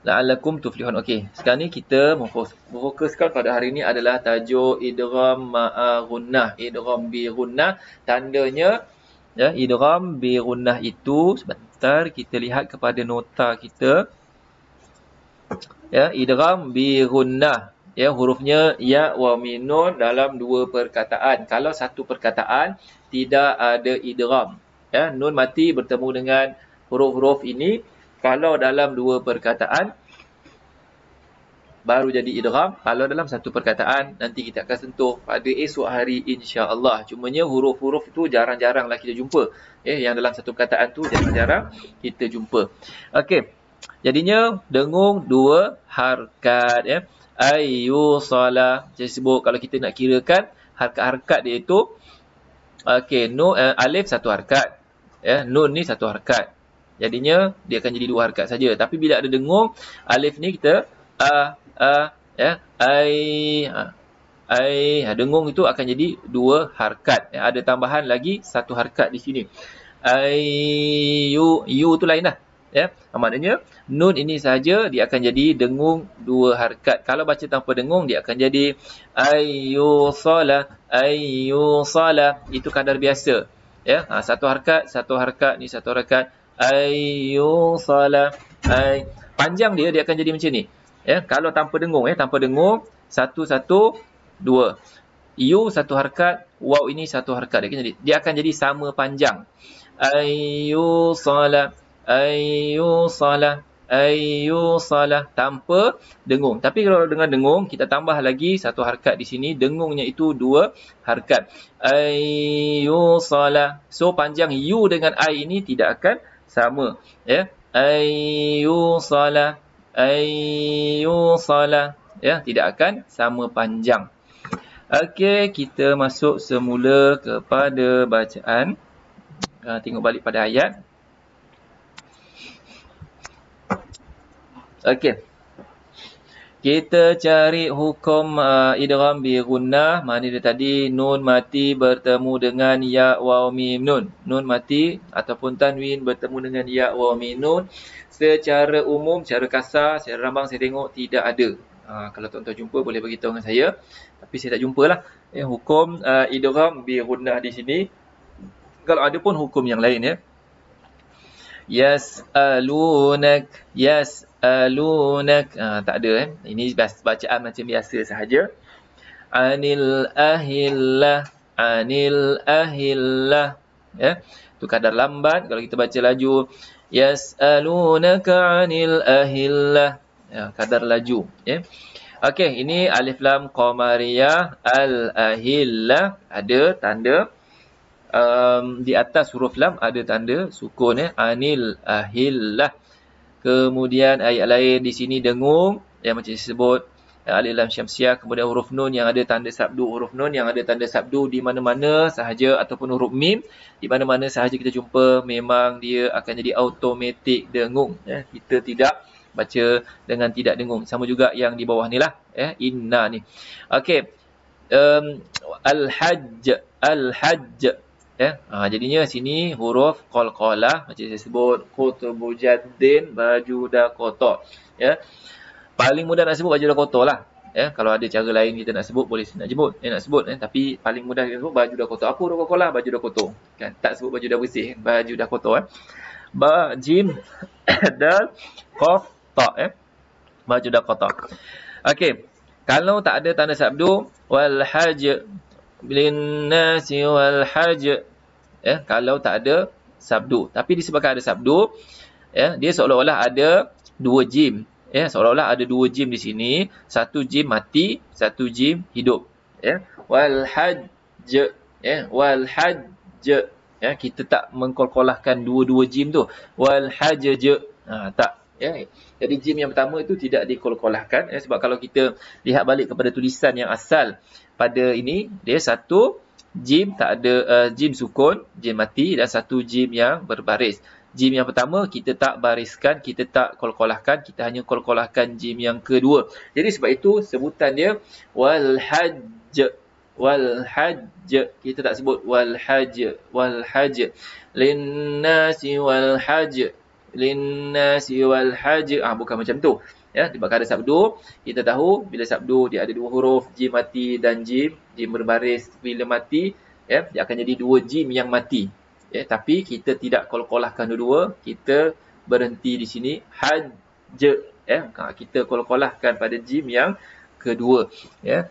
La'allakum tuflihun. Okey. Sekarang ni kita memfokuskan pada hari ini adalah tajuk idgham ma'a gunnah. Idgham bi gunnah. Tandanya idgham bi gunnah itu, sebentar kita lihat kepada nota kita. Idgham bi gunnah. Hurufnya ya wa mim nun dalam dua perkataan. Kalau satu perkataan tidak ada idgham. Nun mati bertemu dengan huruf-huruf ini. Kalau dalam dua perkataan baru jadi idgham. Kalau dalam satu perkataan nanti kita akan sentuh pada esok hari insya-Allah. Cumanya huruf-huruf itu jarang-jaranglah kita jumpa. Yang dalam satu perkataan tu jarang-jarang kita jumpa. Okey. Jadinya dengung dua harkat. Ayu salah. Saya sebut kalau kita nak kirakan harkat-harkat dia itu, okey, alif satu harkat. Nun ni satu harkat. Jadinya dia akan jadi dua harkat saja. Tapi bila ada dengung, alif ni kita ai. Dengung itu akan jadi dua harkat. Ada tambahan lagi satu harkat di sini. Ayu tu lain dah. Maknanya nun ini saja dia akan jadi dengung dua harkat. Kalau baca tanpa dengung dia akan jadi ayu salah. Itu kadar biasa. Satu harkat ni satu harkat. Ayu salah. Panjang dia akan jadi macam ni. Kalau tanpa dengung, tanpa dengung, satu, dua. Yu satu harkat, waw ini satu harkat. Dia akan jadi sama panjang. Ayu salah. Ayyusala, tanpa dengung. Tapi kalau dengan dengung, kita tambah lagi satu harakat di sini. Dengungnya itu 2 harakat. Ayyusala. So panjang you dengan I ini tidak akan sama, ya. Ayyusala, ayyusala, ya, tidak akan sama panjang. Okey, kita masuk semula kepada bacaan. Tengok balik pada ayat. Okey. Kita cari hukum idgham bi gunnah. Mana dia tadi? Nun mati bertemu dengan ya waw mim nun. Nun mati ataupun tanwin bertemu dengan ya waw mim nun. Secara umum, secara kasar, secara rambang saya tengok tidak ada. Kalau tuan-tuan jumpa boleh beritahu dengan saya. Tapi saya tak jumpalah hukum idgham bi gunnah di sini. Kalau ada pun hukum yang lain, ya. Yas'alunak, yas'alunak, tak ada, ini bacaan macam biasa sahaja. Anil ahillah, anil ahillah, ya. Tu kadar lambat. Kalau kita baca laju, yas'alunaka anil ahillah, ya, kadar laju, ya. Okey, ini alif lam qamariyah, al ahillah, ada tanda. Di atas huruf lam ada tanda sukun, ya. Anil ahillah. Kemudian ayat lain di sini dengung, yang macam disebut alif lam syamsiah. Kemudian huruf nun yang ada tanda sabdu, huruf nun yang ada tanda sabdu di mana-mana sahaja, ataupun huruf mim di mana-mana sahaja kita jumpa, memang dia akan jadi automatik dengung, ya. Kita tidak baca dengan tidak dengung. Sama juga yang di bawah ni lah, ya. Inna ni. Okey. Al-hajj, al-hajj, ya. Jadinya sini huruf qalqalah macam saya sebut, kutubu jaddin, baju dah kotor, ya. Paling mudah nak sebut baju dah kotor lah, ya. Kalau ada cara lain kita nak sebut, boleh nak sebut, tapi paling mudah kita sebut baju dah kotor. Apa huruf qalqalah? Baju dah kotor, kan. Tak sebut baju dah bersih, baju dah kotor, ba, jim, dal, qaf, ta, baju dah kotor. Okey, kalau tak ada tanda sabdu, wal hajj linnasi wal hajj, ya, kalau tak ada sabdu. Tapi disebabkan ada sabdu, ya, dia seolah-olah ada 2 jim, ya, seolah-olah ada 2 jim di sini, satu jim mati, satu jim hidup, ya. Wal hajj, ya, wal hajj, ya, kita tak mengkolkolahkan dua-dua jim tu, wal hajj, tak, ya. Jadi jim yang pertama itu tidak dikolkolahkan, ya, sebab kalau kita lihat balik kepada tulisan yang asal pada ini, dia satu jim tak ada, jim sukun, jim mati, dan satu jim yang berbaris. Jim yang pertama kita tak bariskan, kita tak kolkolahkan, kita hanya kolkolahkan jim yang kedua. Jadi sebab itu sebutan dia wal hajj, wal hajj. Kita tak sebut wal hajj, wal hajj. Linnasi wal hajj, linnasi wal hajj. Bukan macam tu, ya. Sebab ada sabdu, kita tahu bila sabdu dia ada 2 huruf, jim mati dan jim berbaris. Bila mati, ya, dia akan jadi 2 jim yang mati, ya. Tapi kita tidak kolkolahkan dua-dua, kita berhenti di sini hajj, ya. Kita kolkolahkan pada jim yang kedua, ya.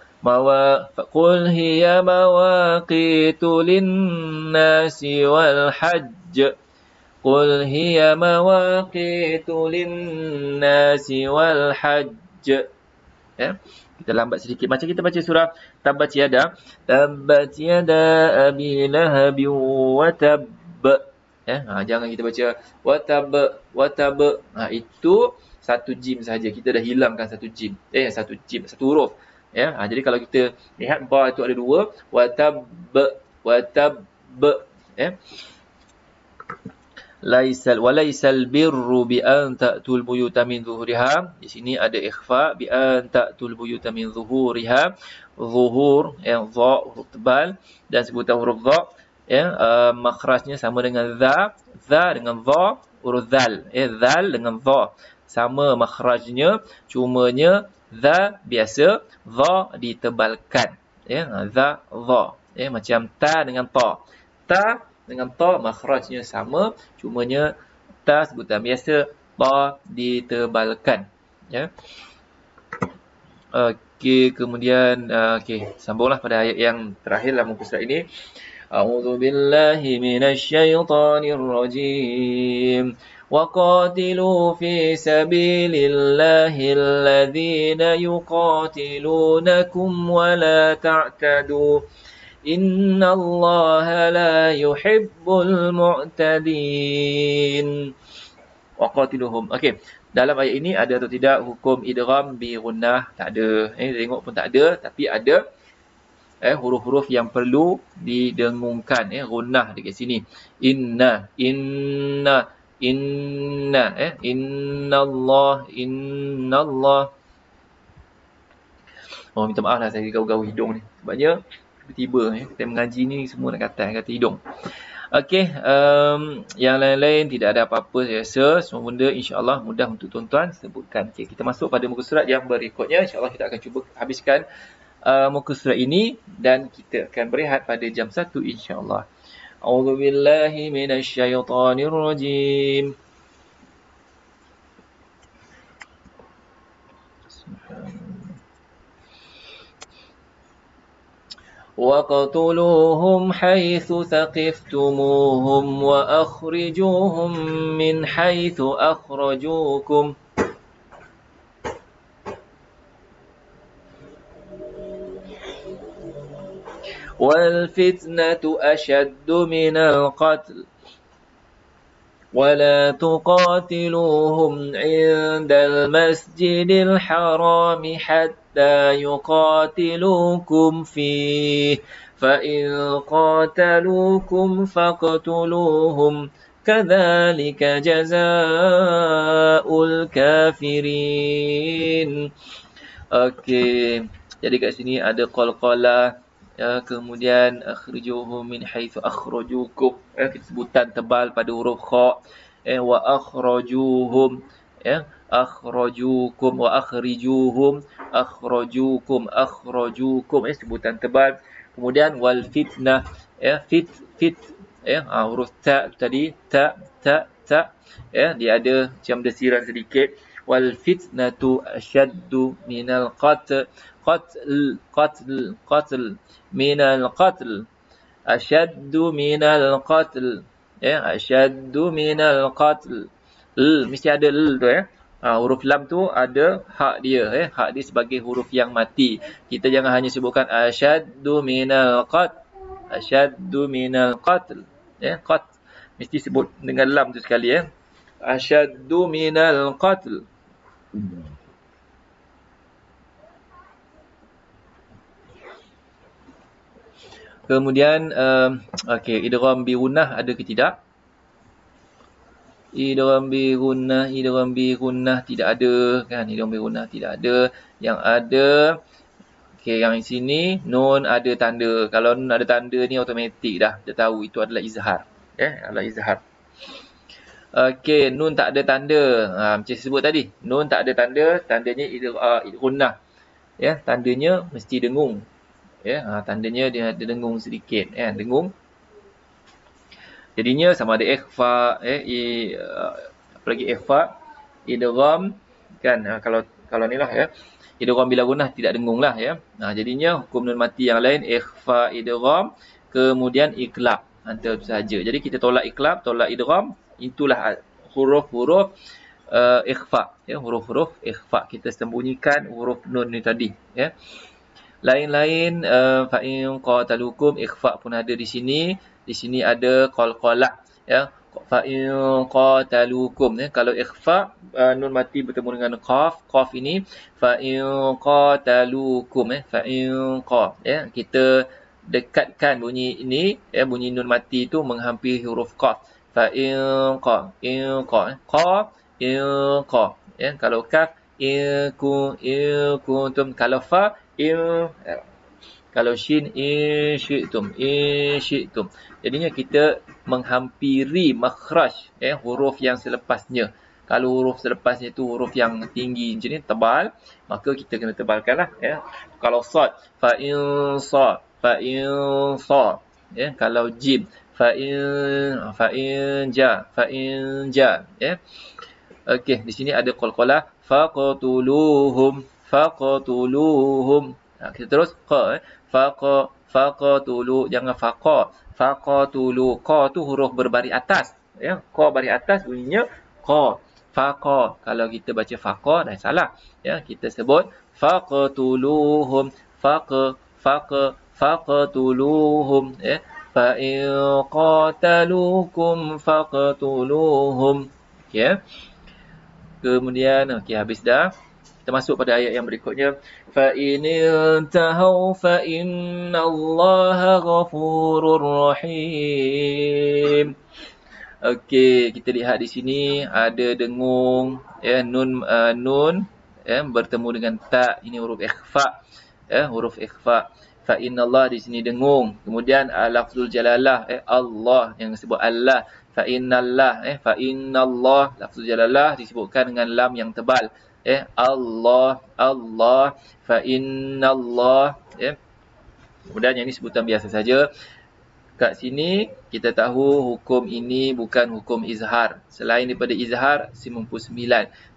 Qul hiya mawaqitu linnasi wal hajj, Qul hiya mawaqitu linnasi wal hajj, ya. Kita lambat sedikit. Macam kita baca surah Tabbat Yada, Tabbat Yada Abi Lahabin wa Tabb, ya. Jangan kita baca wa tabb. Itu satu jim sahaja. Kita dah hilangkan satu jim. Satu huruf, ya. Jadi kalau kita lihat ba itu ada 2, wa tabb, ya. Walaisal birru bi an ta'tul buyuta min zuhuriha. Di sini ada ikhfa, bi an ta'tul buyuta min zuhuriha. Zuhur, yang dha, huruf tebal, dan sebutan huruf dha, ya, makhrajnya sama dengan dha dengan dha, huruf zal, zal dengan dha sama makhrajnya, cumanya dha biasa, dha ditebalkan, ya. Dha, ya, macam ta dengan ta. Ta dengan ta makhrajnya sama, cumanya ta sebutan biasa, ta ditebalkan, ya. Okey, kemudian sambunglah pada ayat yang terakhir dalam muka surat ini. A'udzu billahi minasy syaithanir rajim. وقاتلوا في سبيل الله الذين يقاتلونكم ولا تعتدوا إن الله لا يحب المعتدين. وقاتلوهم. Okey, dalam ayat ini ada atau tidak hukum idgham bi gunnah? Tak ada. Tengok pun tak ada, tapi ada huruf-huruf yang perlu didengungkan, gunnah dekat sini. Inna, innallah. Oh, minta maaf lah saya gau-gau hidung ni. Sebabnya tiba-tiba kita mengaji ni semua nak kata hidung. Okey, yang lain-lain tidak ada apa-apa saya rasa. Semua benda insya-Allah mudah untuk tuan-tuan sebutkan. Okey, kita masuk pada muka surat yang berikutnya. Insya-Allah kita akan cuba habiskan muka surat ini dan kita akan berehat pada jam 1 insya-Allah. A'udzubillahi minasyaitonirrajim. وَاقْتُلُوهُمْ حَيْثُ ثَقِفْتُمُوهُمْ وَأَخْرِجُوهُمْ مِنْ حَيْثُ أَخْرَجُوكُمْ وَالْفِتْنَةُ أَشَدُّ مِنَ الْقَتْلِ وَلَا تُقَاتِلُوهُمْ عِندَ الْمَسْجِدِ الْحَرَامِ حَتَّى يُقَاتِلُوكُمْ فِيهِ فَإِنْ قَاتَلُوكُمْ فَاقْتُلُوهُمْ كَذَلِكَ جَزَاءُ الْكَافِرِينَ. Okey, jadi kat sini ada qalqalah, kemudian akhrijuhum min haitsu akhrajukum, sebutan tebal pada huruf kha, wa akhrajuhum, akhrajukum wa akhrijuhum, akhrajukum, sebutan tebal. Kemudian wal fitnah, fit, huruf ta tadi, ta, dia ada macam desiran sedikit. Wal fitnatu ashaddu minal qatl minal qatl, ashaddu minal qatl, ashaddu minal qatl. Mesti ada tu, huruf lam tu ada hak dia, hak dia sebagai huruf yang mati. Kita jangan hanya sebutkan ashaddu minal qatl, ashaddu minal qatl, qat, mesti sebut dengan lam tu sekali, ashaddu minal qatl. Kemudian okey, idgham bi gunnah ada ke tidak? Idgham bi gunnah tidak ada kan? Idgham bi gunnah tidak ada. Yang ada, okey, yang sini nun ada tanda. Kalau nun ada tanda ni automatik dah kita tahu itu adalah izhar, adalah izhar. Okey, nun tak ada tanda. Macam saya sebut tadi, nun tak ada tanda, tandanya gunnah. Tandanya mesti dengung. Tandanya dia ada dengung sedikit, dengung. Jadinya sama ada ikhfa, apa lagi ikhfa, idgham kan, kalau ni lah, idgham bila gunnah tidak dengung lah, jadinya hukum nun mati yang lain ikhfa, idgham, kemudian iqlab, antara itu saja. Jadi kita tolak iqlab, tolak idgham, itulah huruf-huruf ikhfa, huruf-huruf ikhfa, kita sembunyikan huruf nun ni tadi, Lain-lain, fa in qatalukum, ikhfa pun ada di sini. Di sini ada qalqalah, fa in qatalukum, kalau ikhfa, nun mati bertemu dengan qaf, qaf ini fa in qatalukum, fa in qa, kita dekatkan bunyi ini, bunyi nun mati itu menghampiri huruf qaf. Fa in qa, qa, kalau kaf in kuntum, kalau fa kalau shin in syi'tum. Jadinya kita menghampiri makhraj, huruf yang selepasnya. Kalau huruf selepasnya itu huruf yang tinggi macam ni, tebal, maka kita kena tebalkanlah, Kalau sad, fa in sa, kalau jim, fa in ja, Okey, di sini ada qalqalah, faqtuluhum, kita terus qa, faqatulu, jangan faqa, faqatulu, qa tu huruf berbaris atas, qa baris atas bunyinya Qa. Faqa. Kalau kita baca faqa dah salah. Ya, kita sebut faqtuluhum. Faqtuluhum. Ya. Fa in qataluukum faqtuluhum. Okey ya. Kemudian okey habis dah. Kita masuk pada ayat yang berikutnya. Fa in intahu fa innallaha ghafurur rahim. Okey, kita lihat di sini ada dengung ya nun ya bertemu dengan ta. Ini huruf ikhfa ya, huruf ikhfa. Fa innallah di sini dengung. Kemudian lafzul jalalah Allah yang disebut Allah. Fa innallah lafzul jalalah disebutkan dengan lam yang tebal. Allah fa innallah Kemudian yang ini sebutan biasa saja. Kat sini kita tahu hukum ini bukan hukum izhar. Selain daripada izhar 99.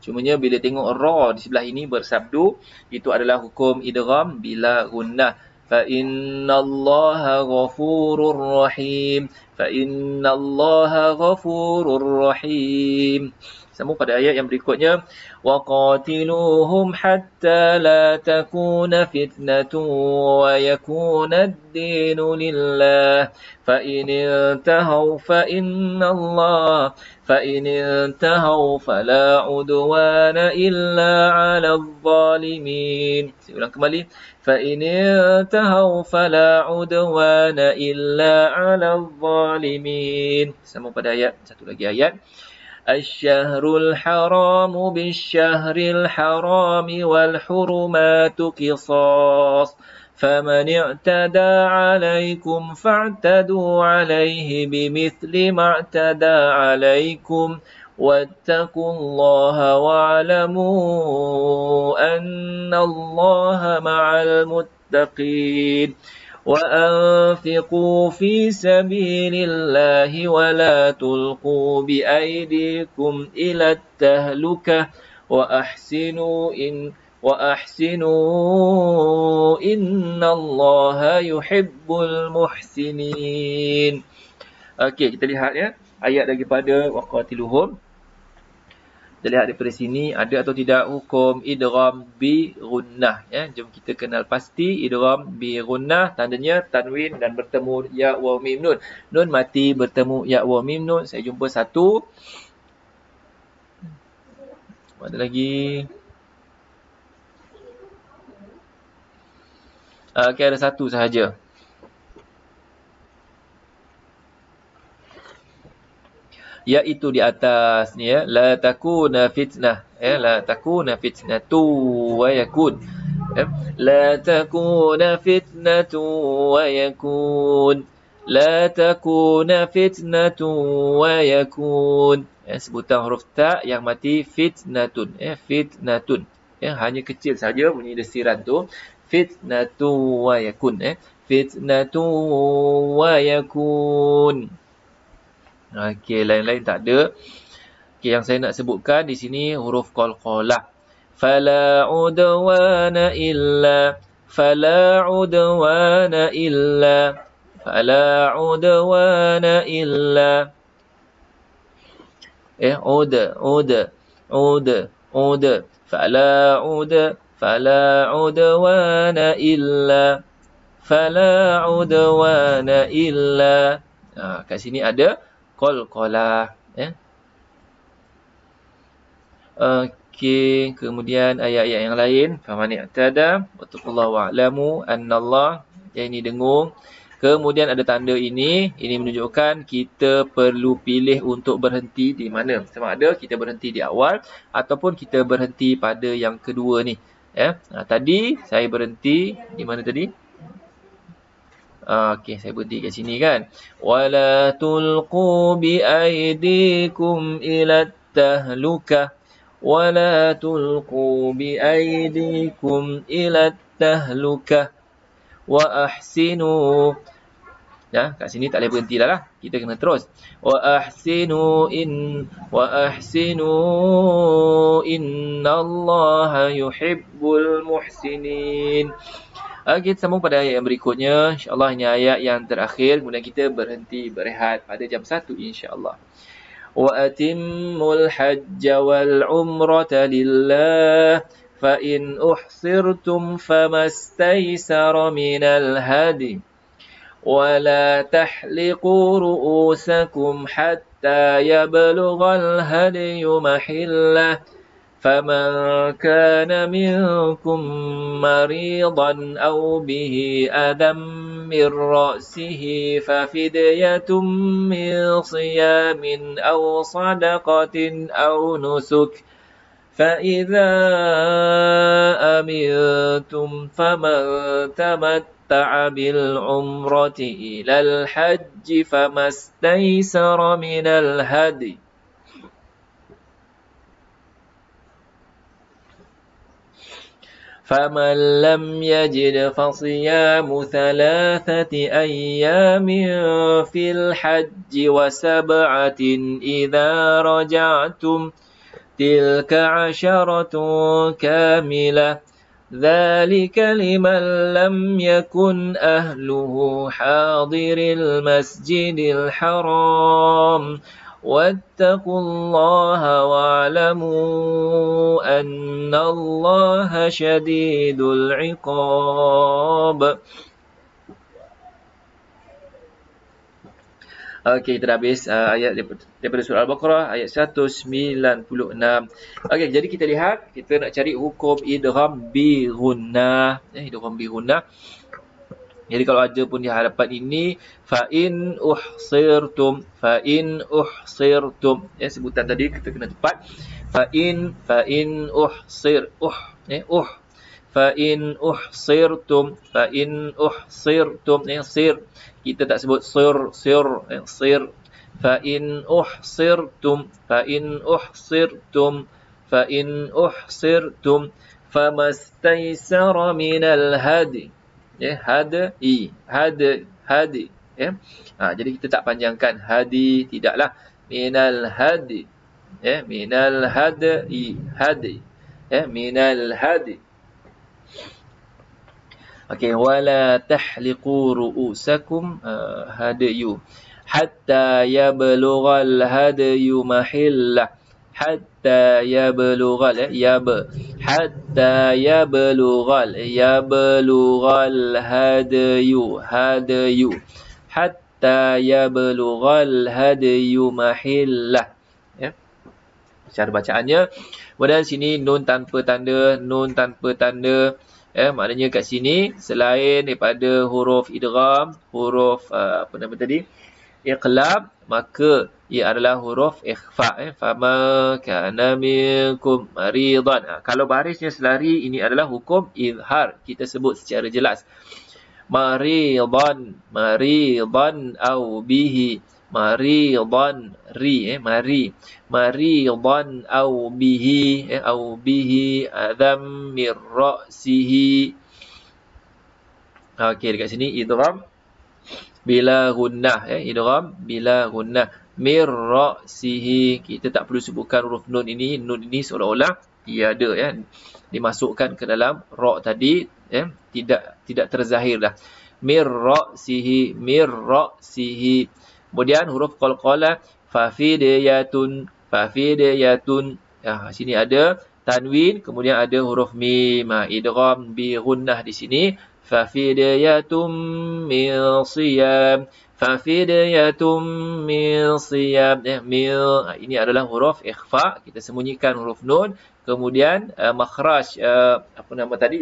Cumanya bila tengok ra di sebelah ini bersabdu, itu adalah hukum idgham bila gunnah. Fa innallaha ghafurur rahim. Fa innallaha ghafurur rahim. Sambung pada ayat yang berikutnya. وَقَاتِلُوهُمْ حَتَّى لَا تَكُونَ فِتْنَةٌ وَيَكُونَ الدِّينُ لِلَّهِ فَإِنِ انْتَهَوْا فَلَا عُدْوَانَ إِلَّا عَلَى الظَّالِمِينَ. Saya ulang kembali. فَإِنِ انْتَهَوْا فَلَا عُدْوَانَ إِلَّا عَلَى الظَّالِمِينَ. Sambung pada ayat, satu lagi ayat. الشهر الحرام بالشهر الحرام والحرمات قصاص فمن اعتدى عليكم فاعتدوا عليه بمثل ما اعتدى عليكم واتقوا الله واعلموا أن الله مع المتقين وأنفقوا في سبيل الله ولا تلقوا بأيديكم إلى التهلكة وأحسنوا إن الله يحب المحسنين. Okey, kita lihat ya ayat daripada waqatiluhum. Kita lihat daripada sini ada atau tidak hukum idgham bi gunnah ya. Jom kita kenal pasti idgham bi gunnah, tandanya tanwin dan bertemu ya wa mim nun. Nun mati bertemu ya wa mim nun. Saya jumpa satu. Ada lagi. Okey, ada satu sahaja. Iaitu di atas ni ya, la takuna fitnah la takuna fitnatu wa yakun la takuna fitnatu wa yakun la takuna fitnatu wa yakun sebutan huruf ta yang mati fitnatun fitnatun hanya kecil saja bunyi desiran tu fitnatu wa yakun fitnatu wa yakun. Okey, lain-lain tak ada. Okey, yang saya nak sebutkan di sini huruf qalqalah. Fala udwana illa fala udwana illa fala udwana illa uda fala udwana illa kat sini ada qalqalah Okey, kemudian ayat-ayat yang lain faman i'tada wattaqullaha wa'lamu annallah yang ini dengung. Kemudian ada tanda ini menunjukkan kita perlu pilih untuk berhenti di mana. Sama ada kita berhenti di awal ataupun kita berhenti pada yang kedua ni tadi saya berhenti di mana tadi? Okey, saya berhenti kat sini kan. Wala tulqu bi aydikum ila tahlukah. Wala tulqu bi aydikum ila tahlukah. Wa ahsinu. Ya, kat sini tak boleh berhenti dah lah. Kita kena terus. Wa ahsinu innallaha yuhibbul muhsinin. Kita sambung pada ayat yang berikutnya. InsyaAllah ini ayat yang terakhir. Kemudian kita berhenti berehat pada jam 1 insyaAllah. وأتموا الحج والعمرة لله فإن أحصرتم فما استيسر من الهدي ولا تحلقوا رؤوسكم حتى يبلغ الهدي محله فمن كان منكم مريضا أو به أذى من رأسه ففدية من صيام أو صدقة أو نسك فإذا أمنتم فمن تمتع بالعمرة إلى الحج فما استيسر من الهدي فمن لم يجد فصيام 3 أيام في الحج و7 إذا رجعتم تلك 10 كاملة ذلك لمن لم يكن أهله حاضر المسجد الحرام واتقوا الله واعلموا أن الله شديد العقاب. Okey, kita dah habis ayat daripada surah Al-Baqarah ayat 196. Okey, jadi kita lihat, kita nak cari hukum idgham bi gunnah. Idgham bi gunnah. Jadi kalau ada pun di hadapan ini fa in uhsirtum, sebutan tadi kita kena tepat. Fa in uhsir, fa in uhsirtum, sir kita tak sebut sir. Fa in uhsirtum, famastaysara minal hadi. Hadi. Jadi kita tak panjangkan hadi, tidaklah minal hadi. Minal hadi. Minal hadi. Okey, wala tahliqu ru'usakum hadayu hatta yablughal hadayu mahillah. Hatta yablughal hatta yablughal hadayu hatta yablughal hadayu mahillah. Cara bacaannya. Kemudian sini nun tanpa tanda. Maknanya kat sini selain daripada huruf idgham, huruf iqlab, maka ia adalah huruf ikhfa. Fama kana minkum maridan. Kalau barisnya selari, ini adalah hukum izhar. Kita sebut secara jelas. Maridan au bihi. Maridan maridan au bihi adam mir ra'sihi. Okey, dekat sini idgham bila gunnah, idgham bila gunnah. Mir ra'sihi, kita tak perlu sebutkan huruf nun ini. Nun ini seolah-olah tiada, dimasukkan ke dalam ra tadi, tidak terzahir dah. Mir ra'sihi. Kemudian huruf qalqalah fafidiyatun. Sini ada tanwin, kemudian ada huruf mim. Idgham bi gunnah di sini. Fafidiyatum min siyam. Ini adalah huruf ikhfa. Kita sembunyikan huruf nun. Kemudian makhraj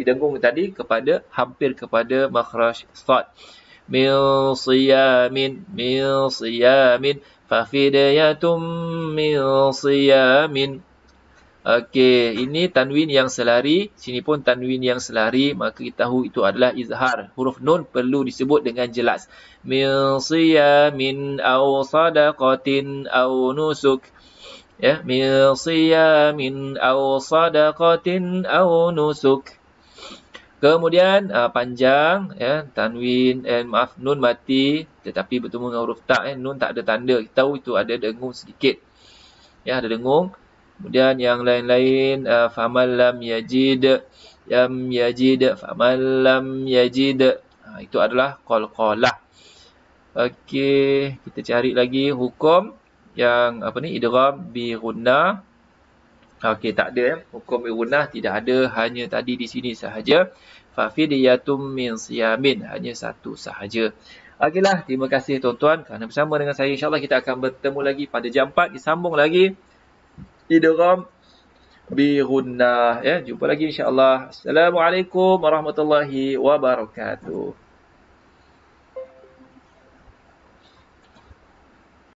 dengung tadi hampir kepada makhraj sad. Min siyamin. Fafidiyatum min siyamin. Okey, ini tanwin yang selari, sini pun tanwin yang selari, maka kita tahu itu adalah izhar. Huruf nun perlu disebut dengan jelas. Min siyamin aw sadaqatin aw nusuk. Min siyamin aw sadaqatin aw nusuk. Kemudian panjang, tanwin, nun mati, tetapi bertemu dengan huruf ta, nun tak ada tanda. Kita tahu itu ada dengung sedikit. Ada dengung. Kemudian yang lain-lain, faman lam yajid, faman lam yajid. Itu adalah qalqalah. Okey, kita cari lagi hukum yang apa ni, idgham bi gunnah. Okey, tak ada hukum bi gunnah, tidak ada, hanya tadi di sini sahaja. Fa fidyatum min siyamin, hanya satu sahaja. Okeylah, terima kasih tuan-tuan kerana bersama dengan saya. InsyaAllah kita akan bertemu lagi pada jam 4, disambung lagi idgham bi gunnah ya. Jumpa lagi insya-Allah. Assalamualaikum warahmatullahi wabarakatuh.